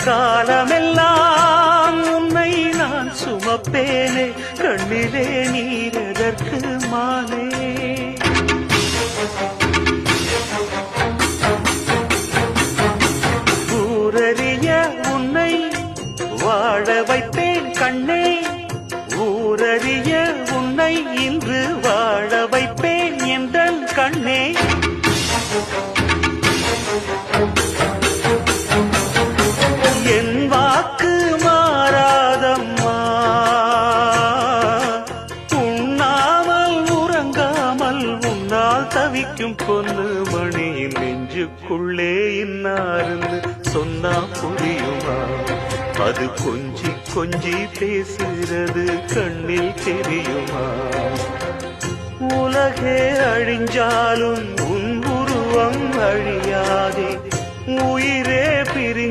காலமெல்லாம் உன்னை நான் சுமப்பேனே கண்ணிலே நீரதற்கு மானே ஊரறிய உன்னை வாழ வைப்பேன் கண்ணே ஊரறிய உன்னை இன்று வாழ வைப்பேன் என்றன் கண்ணே என் வாக்கு மாறாதம்மா உண்ணாமல் உறங்காமல் உன்னால் தவிக்கும் பொண்ணு மணியின் நெஞ்சுக்குள்ளே இன்னாருந்து சொன்னா புரியுமா அது கொஞ்சி கொஞ்சி பேசுகிறது கண்ணில் தெரியுமா உலகே அழிஞ்சாலும் உன் உருவம் அழியாதே உயிரே பிரி